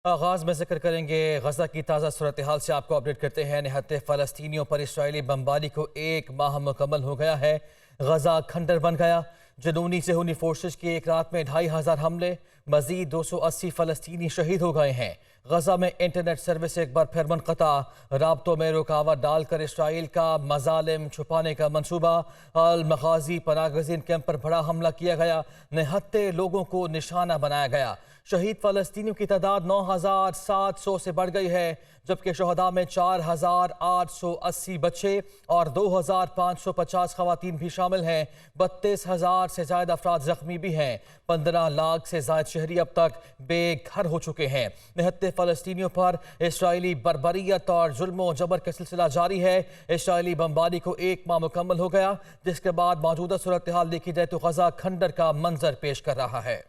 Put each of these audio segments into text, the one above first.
آغاز میں ذکر کریں گے غزہ کی تازہ صورتحال سے آپ کو اپڈیٹ کرتے ہیں۔ نہتے فلسطینیوں پر اسرائیلی بمباری کو 1 ماہ مکمل ہو گیا ہے۔ غزہ کھنڈر بن گیا۔ جنونی صہیونی فورسز کی ایک رات میں 2500 حملے، مزید 280 فلسطینی شہید ہو گئے ہیں۔ غزہ میں انٹرنیٹ سروس ایک بار پھر منقطع، رابطوں میں رکاوٹ ڈال کر اسرائیل کا مظالم چھپانے کا منصوبہ۔ المغازی پناہ گزین کیمپ پر بڑا حملہ کیا گیا، نہتے لوگوں کو نشانہ بنایا گیا۔ شہید فلسطینیوں کی تعداد 9700 سے بڑھ گئی ہے، جبکہ شہداء میں 4880 بچے اور 2550 خواتین بھی شامل ہیں۔ 32000 سے زائد افراد زخمی بھی ہیں۔ 15 لاکھ سے زائد شہری اب تک بے گھر ہو چکے ہیں۔ نہتے فلسطینیوں پر اسرائیلی بربریت اور ظلم و جبر کا سلسلہ جاری ہے۔ اسرائیلی بمباری کو 1 ماہ مکمل ہو گیا، جس کے بعد موجودہ صورتحال دیکھی جائے تو غزہ کھنڈر کا منظر پیش کر رہا ہے۔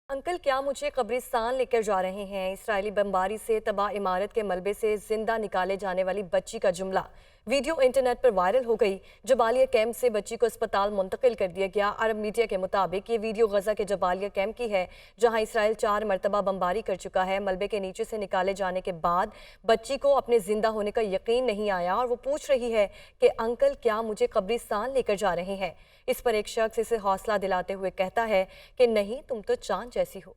انکل کیا مجھے قبرستان لے کر جا رہے ہیں؟ اسرائیلی بمباری سے تباہ عمارت کے ملبے سے زندہ نکالے جانے والی بچی کا جملہ ویڈیو انٹرنیٹ پر وائرل ہو گئی۔ جبالیہ کیمپ سے بچی کو اسپتال منتقل کر دیا گیا۔ عرب میڈیا کے مطابق یہ ویڈیو غزہ کے جبالیہ کیمپ کی ہے، جہاں اسرائیل 4 مرتبہ بمباری کر چکا ہے۔ ملبے کے نیچے سے نکالے جانے کے بعد بچی کو اپنے زندہ ہونے کا یقین نہیں آیا اور وہ پوچھ رہی ہے کہ انکل کیا مجھے قبرستان لے کر جا رہے ہیں؟ اس پر ایک شخص اسے حوصلہ دلاتے ہوئے کہتا ہے کہ نہیں، تم تو چاند جیسی ہو۔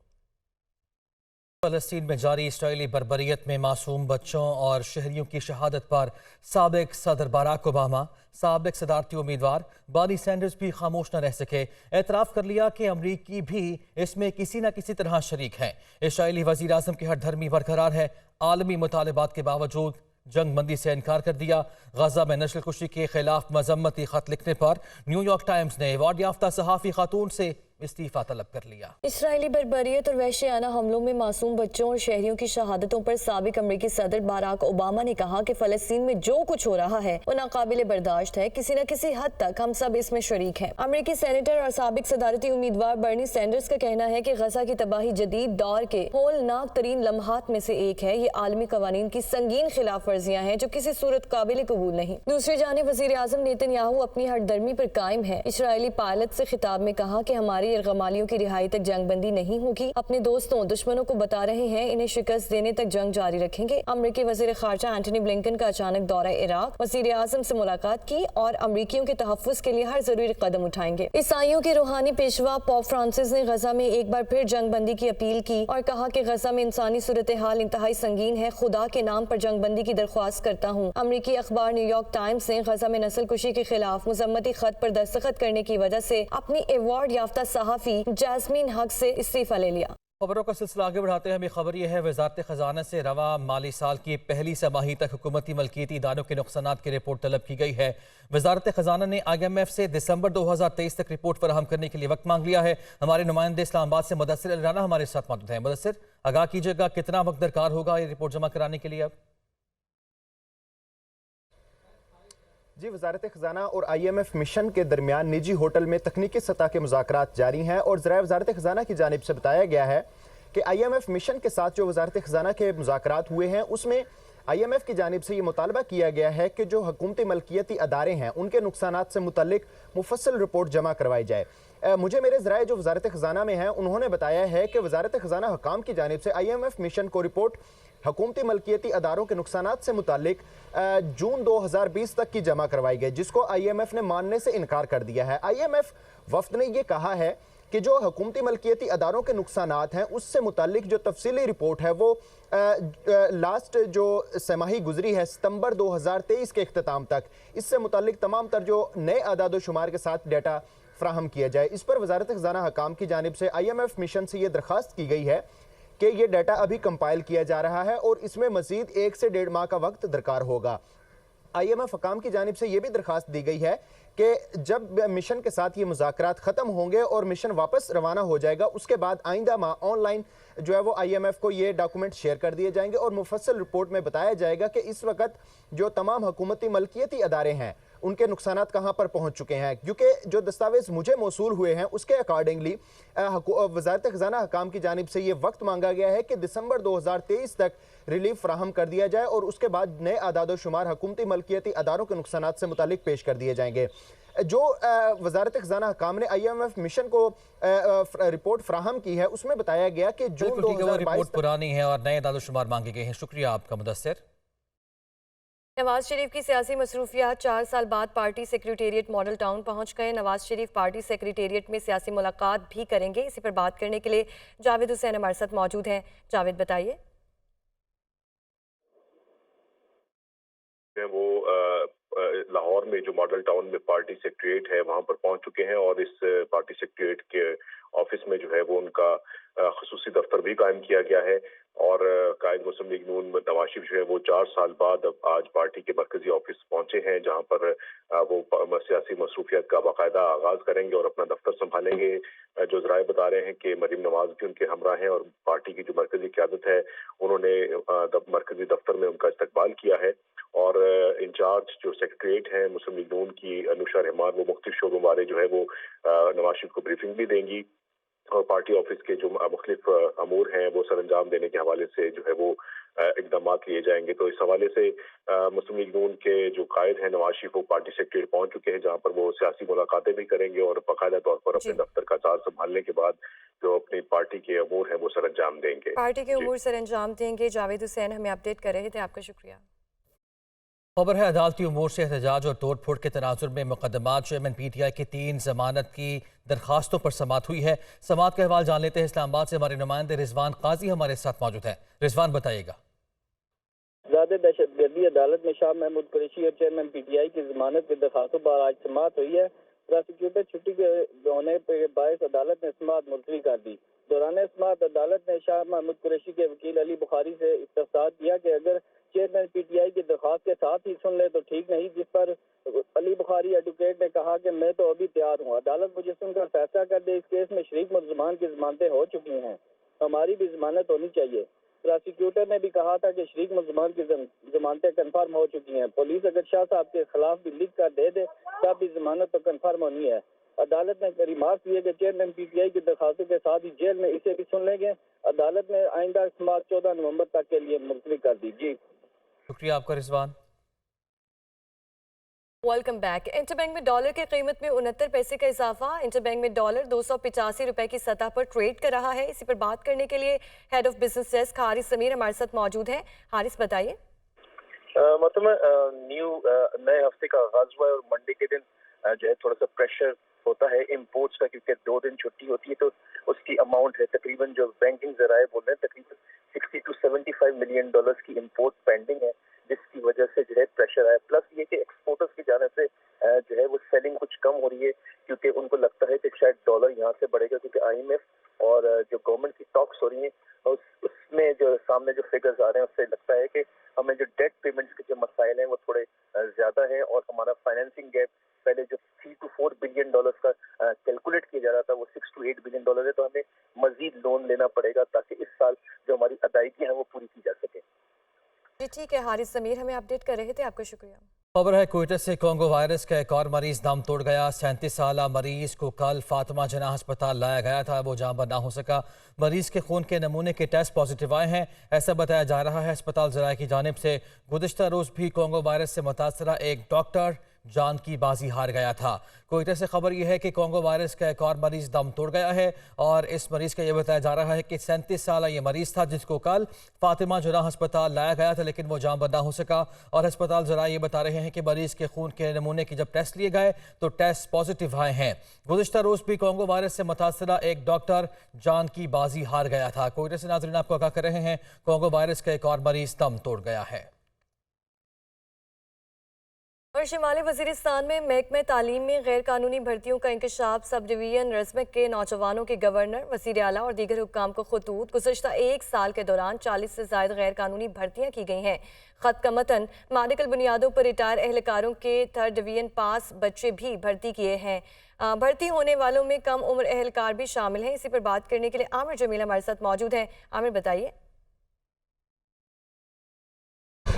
فلسطین میں جاری اسرائیلی بربریت میں معصوم بچوں اور شہریوں کی شہادت پر سابق صدر باراک اوباما، سابق صدارتی امیدوار برنی سینڈرز بھی خاموش نہ رہ سکے۔ اعتراف کر لیا کہ امریکی بھی اس میں کسی نہ کسی طرح شریک ہیں۔ اسرائیلی وزیر اعظم کی ہٹ دھرمی برقرار ہے۔ عالمی مطالبات کے باوجود جنگ بندی سے انکار کر دیا۔ غزہ میں نسل کشی کے خلاف مذمتی خط لکھنے پر نیو یارک ٹائمز نے ایوارڈ یافتہ صحافی خاتون سے استعفیٰ طلب کر لیا۔ اسرائیلی بربریت اور وحشیانہ حملوں میں معصوم بچوں اور شہریوں کی شہادتوں پر سابق امریکی صدر باراک اوباما نے کہا کہ فلسطین میں جو کچھ ہو رہا ہے وہ ناقابل برداشت ہے۔ کسی نہ کسی حد تک ہم سب اس میں شریک ہیں۔ امریکی سینیٹر اور سابق صدارتی امیدوار برنی سینڈرز کا کہنا ہے کہ غزہ کی تباہی جدید دور کے ہولناک ترین لمحات میں سے ایک ہے۔ یہ عالمی قوانین کی سنگین خلاف ورزیاں ہیں جو کسی صورت قابل قبول نہیں۔ دوسری جانب وزیر اعظم نیتن یاہو اپنی ہٹ دھرمی پر قائم ہے۔ اسرائیلی پائلٹ سے خطاب میں کہا کہ ہماری یرغمالیوں کی رہائی تک جنگ بندی نہیں ہوگی۔ اپنے دوستوں دشمنوں کو بتا رہے ہیں انہیں شکست دینے تک جنگ جاری رکھیں گے۔ امریکی وزیر خارجہ اینٹونی بلنکن کا اچانک دورہ عراق، وزیر اعظم سے ملاقات کی اور امریکیوں کے تحفظ کے لیے ہر ضروری قدم اٹھائیں گے۔ عیسائیوں کے روحانی پیشوا پوپ فرانسس نے غزہ میں ایک بار پھر جنگ بندی کی اپیل کی اور کہا کہ غزہ میں انسانی صورتحال انتہائی سنگین ہے۔ خدا کے نام پر جنگ بندی کی درخواست کرتا ہوں۔ امریکی اخبار نیو یارک ٹائمز نے غزہ میں نسل کشی کے خلاف مذمتی خط پر دستخط کرنے کی وجہ سے اپنی ایوارڈ یافتہ صحافی جاسمین حق سے استعفیٰ لے لیا۔ خبروں کا سلسلہ آگے بڑھاتے ہیں۔ ہمیں خبر یہ ہے وزارت خزانہ سے رواں مالی سال کی پہلی سہ تک حکومتی ملکیتی اداروں کے نقصانات کی رپورٹ طلب کی گئی ہے۔ وزارت خزانہ نے IMF سے دسمبر 2023 تک رپورٹ فراہم کرنے کے لیے وقت مانگ لیا ہے۔ ہمارے نمائندے اسلام آباد سے مدثر علی رانا ہمارے ساتھ موجود ہیں۔ مدثر، آگاہ کیجیے گا کتنا وقت درکار ہوگا یہ رپورٹ جمع کرانے کے لیے؟ اب جی، وزارت خزانہ اور IMF مشن کے درمیان نجی ہوٹل میں تکنیکی سطح کے مذاکرات جاری ہیں اور ذرائع وزارت خزانہ کی جانب سے بتایا گیا ہے کہ IMF مشن کے ساتھ جو وزارت خزانہ کے مذاکرات ہوئے ہیں اس میں IMF کی جانب سے یہ مطالبہ کیا گیا ہے کہ جو حکومتی ملکیتی ادارے ہیں ان کے نقصانات سے متعلق مفصل رپورٹ جمع کروائی جائے۔ مجھے میرے ذرائع جو وزارت خزانہ میں ہیں انہوں نے بتایا ہے کہ وزارت خزانہ حکام کی جانب سے IMF مشن کو رپورٹ حکومتی ملکیتی اداروں کے نقصانات سے متعلق جون 2020 تک کی جمع کروائی گئی، جس کو IMF نے ماننے سے انکار کر دیا ہے۔ IMF وفد نے یہ کہا ہے کہ جو حکومتی ملکیتی اداروں کے نقصانات ہیں اس سے متعلق جو تفصیلی رپورٹ ہے وہ لاسٹ جو سہ گزری ہے ستمبر 2023 کے اختتام تک، اس سے متعلق تمام تر جو نئے اعداد و شمار کے ساتھ ڈیٹا فراہم کیا جائے۔ اس پر وزارت خزانہ حکام کی جانب سے IMF مشن سے یہ درخواست کی گئی ہے کہ یہ ڈیٹا ابھی کمپائل کیا جا رہا ہے اور اس میں مزید 1 سے 1.5 ماہ کا وقت درکار ہوگا۔ IMF حکام کی جانب سے یہ بھی درخواست دی گئی ہے کہ جب مشن کے ساتھ یہ مذاکرات ختم ہوں گے اور مشن واپس روانہ ہو جائے گا اس کے بعد آئندہ ماہ آن لائن جو ہے وہ IMF کو یہ ڈاکومنٹ شیئر کر دیے جائیں گے اور مفصل رپورٹ میں بتایا جائے گا کہ اس وقت جو تمام حکومتی ملکیتی ادارے ہیں उनके नुकसानात कहाँ पर पहुँच चुके हैं, क्योंकि जो दस्तावेज़ मुझे मौसूल हुए हैं उसके अकॉर्डिंगली वज़ारत ख़ज़ाना हकाम की जानिब से ये वक्त मांगा गया है कि दिसंबर 2023 तक रिलीफ फराहम कर दिया जाए और उसके बाद नए आदाद शुमार हुकूमती मलकियती अदारों के नुकसानात से मुतालिक पेश कर दिए जाएंगे। जो वज़ारत ख़ज़ाना हकाम ने IMF मिशन को रिपोर्ट फराहम की है उसमें बताया गया कि जून 2022 रिपोर्ट पुरानी है और नए आदाद शुमार मांगे गए हैं। शुक्रिया आपका मुदस्सिर। नवाज शरीफ की सियासी मसरूफियात 4 साल बाद पार्टी सेक्रेटेरिएट मॉडल टाउन पहुंच गए। नवाज शरीफ पार्टी सेक्रेटेरिएट में सियासी मुलाकात भी करेंगे। इसी पर बात करने के लिए जावेद हुसैन हमारे साथ मौजूद हैं। जावेद बताइए। वो लाहौर में जो मॉडल टाउन में पार्टी सेक्रेटेरिएट है वहां पर पहुंच चुके हैं और इस पार्टी सेक्रेटेरिएट के ऑफिस में जो है वो उनका खसूसी दफ्तर भी कायम किया गया है और कायद मुस्लिम लीग नून नवाज शरीफ जो है वो 4 साल बाद अब आज पार्टी के मरकजी ऑफिस पहुंचे हैं जहां पर वो सियासी मसरूफियत का बाकायदा आगाज करेंगे और अपना दफ्तर संभालेंगे। जो ज़राए बता रहे हैं कि मरीम नवाज भी उनके हमरा हैं और पार्टी की जो मरकजी क़यादत है उन्होंने मरकजी दफ्तर में उनका इस्तकबाल किया है और इंचार्ज जो सेक्रेटरीट हैं मुस्लिम लीग नून की अनुषा रहमान वो मुख्तलिफ शोबों बारे जो है वो नवाज शरीफ को ब्रीफिंग भी देंगी और पार्टी ऑफिस के जो मुख्तलिफ अमूर हैं वो सर अंजाम देने के हवाले से जो है वो इकदाम किए जाएंगे। तो इस हवाले से मुस्लिम लीग नून के जो कायद हैं नवाज शरीफ वो पार्टी सेक्रेटरीट पहुंच चुके हैं जहां पर वो सियासी मुलाकातें भी करेंगे और बाकायदा तौर पर अपने दफ्तर का चार्ज संभालने के बाद जो अपनी पार्टी के अमूर हैं वो सर अंजाम देंगे। पार्टी के अमूर सर अंजाम देंगे। जावेद हुसैन हमें अपडेट कर रहे थे, आपका शुक्रिया। खबर है अदालती उमूर से एहतजाज और तोड़ फोड़ के तनाजुर में मुकदमात चेयरमैन PTI की 3 जमानत की दरखास्तों पर समात हुई है। समात का अहवाल जान लेते हैं। इस्लामाबाद से हमारे नुमाइंदे रिजवान काजी हमारे साथ मौजूद हैं। रिजवान बताइएगा। ज़्यादा दहशतगर्दी अदालत में शाह महमूद कुरैशी और चेयरमैन PTI की जमानत की दरखास्तों पर आज समात हुई है। प्रोसिक्यूटर छुट्टी के होने के बायस अदालत ने समात मुलतवी कर दी। दौरान समात अदालत ने शाह महमूद कुरैशी के वकील अली बुखारी से इस्तफसार किया कि अगर चेयरमैन PTI की दरखास्त के साथ ही सुन ले तो ठीक नहीं, जिस पर अली बुखारी एडवोकेट ने कहा कि मैं तो अभी तैयार हूँ, अदालत मुझे सुनकर फैसला कर दे। इस केस में शरीक मुलजमान की जमानतें हो चुकी हैं, हमारी भी जमानत होनी चाहिए। प्रोसिक्यूटर ने भी कहा था कि शरीक मुलजमान की जमानतें कन्फर्म हो चुकी हैं, पुलिस अगर शाह साहब के खिलाफ भी लिख कर दे तब भी जमानत तो कन्फर्म होनी है। अदालत ने रिमार्क किए कि चेयरमैन PTI की दरखास्तों के साथ ही जेल में इसे भी सुन लेंगे। अदालत ने आइंदा समात 14 नवंबर तक के लिए मुलतवी कर दी। जी शुक्रिया आपका रिजवान। Welcome back. इंटरबैंक में डॉलर की कीमत में 69 पैसे का इजाफा। इंटरबैंक में डॉलर 285 रुपए की सतह पर ट्रेड कर रहा है। इसी पर बात करने के लिए head of business desk Haris Sameer हमारे साथ मौजूद हैं। हारिस बताइए। मतलब नए हफ्ते का आगाज हुआ है और मंडे के दिन जो है थोड़ा सा प्रेशर होता है इम्पोर्ट्स का, क्योंकि 2 दिन छुट्टी होती है तो उसकी अमाउंट है तकरीबन, जो बैंकिंग जराए बोल रहे हैं, तकरीबन 60 to 75 मिलियन डॉलर्स की इम्पोर्ट पेंडिंग है, जिसकी वजह से जो है प्रेशर आया। प्लस ये कि एक्सपोर्टर्स की जाने से जो है वो सेलिंग कुछ कम हो रही है, क्योंकि उनको लगता है कि शायद डॉलर यहाँ से बढ़ेगा, क्योंकि IMF और जो गवर्नमेंट की टॉक्स हो रही हैं उसमें जो सामने जो फिगर्स आ रहे हैं उससे लगता है कि हमें जो डेट पेमेंट्स के जो मसाइल हैं वो थोड़े ज्यादा हैं और हमारा फाइनेंसिंग गैप पहले जो 3 to 4 बिलियन डॉलर्स का कैलकुलेट किया जा रहा था वो 6 to 8 बिलियन डॉलर है, तो हमें मजीद लोन लेना पड़ेगा ताकि इस साल जो हमारी अदायगियां हैं वो पूरी की जा सके। जी ठीक है, हारिस समीर हमें अपडेट कर रहे थे, आपका शुक्रिया। खबर है क्वेटा से कोंगो वायरस का एक और मरीज दम तोड़ गया। 37 साला मरीज को कल फातिमा जनाह अस्पताल लाया गया था, वो जान ना हो सका। मरीज के खून के नमूने के टेस्ट पॉजिटिव आए हैं, ऐसा बताया जा रहा है अस्पताल ज़राए की जानिब से। गुज़िश्ता रोज़ भी कोंगो वायरस से मुतासरा एक डॉक्टर जान की बाजी हार गया था। कोयटा से खबर यह है कि कोंगो वायरस का एक और मरीज दम तोड़ गया है और इस मरीज का यह बताया जा रहा है कि 37 साल ये मरीज था जिसको कल फातिमा जनाह अस्पताल लाया गया था, लेकिन वो जान बद ना हो सका। और अस्पताल ज़रा ये बता रहे हैं कि मरीज के खून के नमूने की जब टेस्ट लिए गए तो टेस्ट पॉजिटिव आए हैं। गुज़िश्ता रोज़ भी कोंगो वायरस से मुतासरा एक डॉक्टर जान की बाजी हार गया था। कोयटा से नाज़रीन आपको आगाह कर रहे हैं, कोंगो वायरस का एक और मरीज दम तोड़ गया है। और शिमाली वजीरिस्तान में महकमे तालीम में गैर कानूनी भर्तियों का इंकशाफ। सब डिवीजन रज़मक के नौजवानों के गवर्नर, वज़ीर आला और दीगर हुक्काम को खतूत। गुज़श्ता 1 साल के दौरान 40 से ज़ायद गैर कानूनी भर्तियाँ की गई हैं। ख़त का मतन मेडिकल बुनियादों पर रिटायर एहलकारों के 3rd डिवीजन पास बच्चे भी भर्ती किए हैं। भर्ती होने वालों में कम उम्र एहलकार भी शामिल हैं। इसी पर बात करने के लिए आमिर जमील हमारे साथ मौजूद हैं। आमिर बताइए।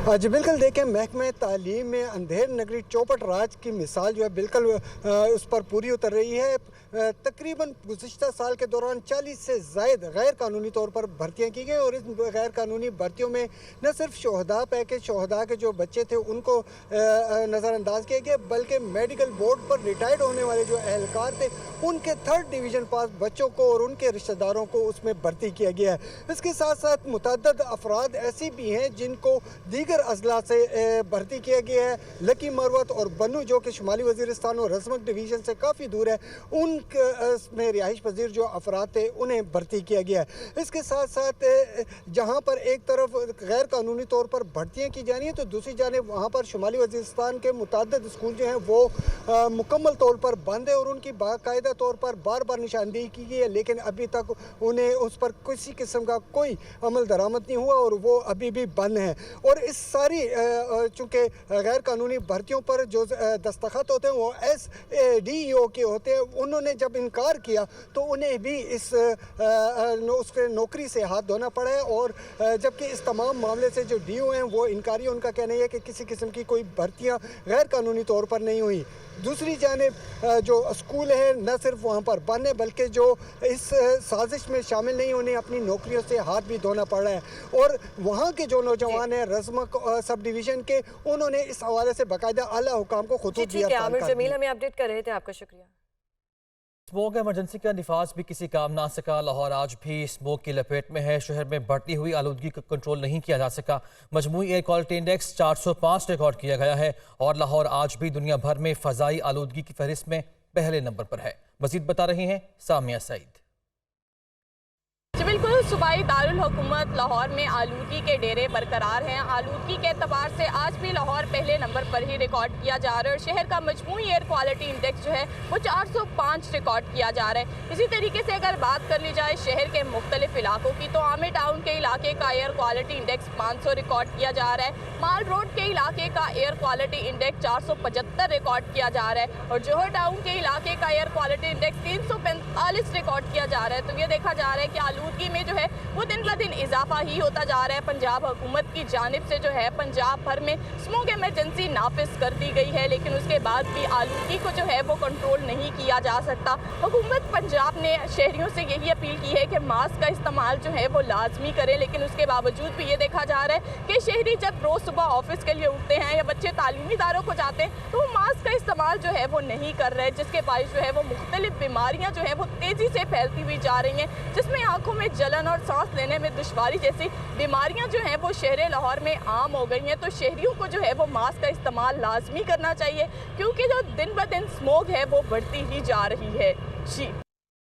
जी बिल्कुल, देखें महकमे तालीम में अंधेर नगरी चौपट राज की मिसाल जो है बिल्कुल उस पर पूरी उतर रही है। तकरीबन गुज़िश्ता साल के दौरान 40 से ज़ायद गैर कानूनी तौर पर भर्तियाँ की गई और इस गैर कानूनी भर्तियों में न सिर्फ शोहदा पैकेज शोहदा के जो बच्चे थे उनको नज़रअंदाज किया गया, बल्कि मेडिकल बोर्ड पर रिटायर्ड होने वाले जो एहलकार थे उनके 3rd डिवीज़न पास बच्चों को और उनके रिश्तेदारों को उसमें भर्ती किया गया है। इसके साथ साथ मुतअद्दिद अफराद ऐसी भी हैं जिनको दीगर अजला से भर्ती किया गया है। लकी मरवत और बनू जो कि शुमाली वज़ीरिस्तान और रज़मक डिवीज़न से काफ़ी दूर है, उन में रिहाइश पजीर जो अफराद थे उन्हें भर्ती किया गया है। इसके साथ साथ जहाँ पर एक तरफ गैर कानूनी तौर पर भर्तियाँ की जा रही हैं तो दूसरी जानिब वहाँ पर शुमाली वज़ीरिस्तान के मुतअद्दिद स्कूल जो हैं वो मुकम्मल तौर पर बंद है और उनकी बाकायदा तौर पर बार बार निशानदेही की गई है, लेकिन अभी तक उन्हें उस पर किसी किस्म का कोई अमल दरामद नहीं हुआ और वो अभी भी बंद हैं। और इस सारी चूँकि गैर कानूनी भर्तियों पर जो दस्तखत होते हैं वो SADO के होते हैं, उन्होंने जब इनकार किया तो उन्हें भी उसके नौकरी से हाथ धोना पड़ा है। और जबकि इस तमाम मामले से जो DO हैं वो इनकारी, उनका कहना है कि किसी किस्म की कोई भर्तियां गैर कानूनी तौर पर नहीं हुई। दूसरी जानिब जो स्कूल है न सिर्फ वहाँ पर बंद है बल्कि जो इस साजिश में शामिल नहीं उन्हें अपनी नौकरियों से हाथ भी धोना पड़ रहा है। और वहाँ के जो नौजवान हैं रज़मक सब डिवीज़न के, उन्होंने इस हवाले से बाकायदा आला हुकाम को खुतूत दिया। ठीक है, आमिर जमील हमें अपडेट कर रहे थे, आपका शुक्रिया। स्मोक इमरजेंसी का निफाज भी किसी काम ना सका। लाहौर आज भी स्मोक की लपेट में है। शहर में बढ़ती हुई आलूदगी को कंट्रोल नहीं किया जा सका। मजमूई एयर क्वालिटी इंडेक्स 405 रिकॉर्ड किया गया है और लाहौर आज भी दुनिया भर में फ़ज़ाई आलूदगी की फहरिस्त में पहले नंबर पर है। मज़ीद बता रही हैं सामिया सईद। बिल्कुल, सूबाई दारुल हुकूमत लाहौर में आलूदगी के डेरे बरकरार हैं। आलूदगी के एतबार से आज भी लाहौर पहले नंबर पर ही रिकॉर्ड किया जा रहा है और शहर का मजमूई एयर क्वालिटी इंडेक्स जो है वो 405 रिकॉर्ड किया जा रहा है। इसी तरीके से अगर बात कर ली जाए शहर के मुख्तलिफ इलाकों की तो आमिर टाउन के इलाके का एयर क्वालिटी इंडेक्स 500 रिकॉर्ड किया जा रहा है। माल रोड के इलाके का एयर क्वालिटी इंडेक्स 475 रिकॉर्ड किया जा रहा है और जोहर टाउन के इलाके का एयर क्वालिटी इंडेक्स 345 रिकॉर्ड किया जा रहा है। तो ये देखा जा रहा है कि आलूदगी में जो है वो दिन ब दिन इजाफा ही होता जा रहा है। पंजाब हुकूमत की जानिब से जो है पंजाब भर में स्मोक इमरजेंसी नाफिज कर दी गई है, लेकिन उसके बाद भी आलूदगी को जो है वो कंट्रोल नहीं किया जा सकता। हुकूमत पंजाब ने शहरियों से यही अपील की है कि मास्क का इस्तेमाल जो है वो लाजमी करें, लेकिन उसके बावजूद भी ये देखा जा रहा है कि शहरी जब रोज़ सुबह ऑफिस के लिए उठते हैं या बच्चे तालीमी इदारों को जाते हैं तो वो मास्क का इस्तेमाल जो है वो नहीं कर रहे, जिसके बायस जो है वो मुख्तलिफ बीमारियाँ जो है वो तेज़ी से फैलती हुई जा रही हैं, जिसमें आँखों में जलन और सांस लेने में दुश्वारी जैसी बीमारियां जो हैं वो शहर लाहौर में आम हो गई हैं। तो शहरियों को जो है वो मास्क का इस्तेमाल लाजमी करना चाहिए क्योंकि जो दिन ब दिन स्मोक है वो बढ़ती ही जा रही है। जी।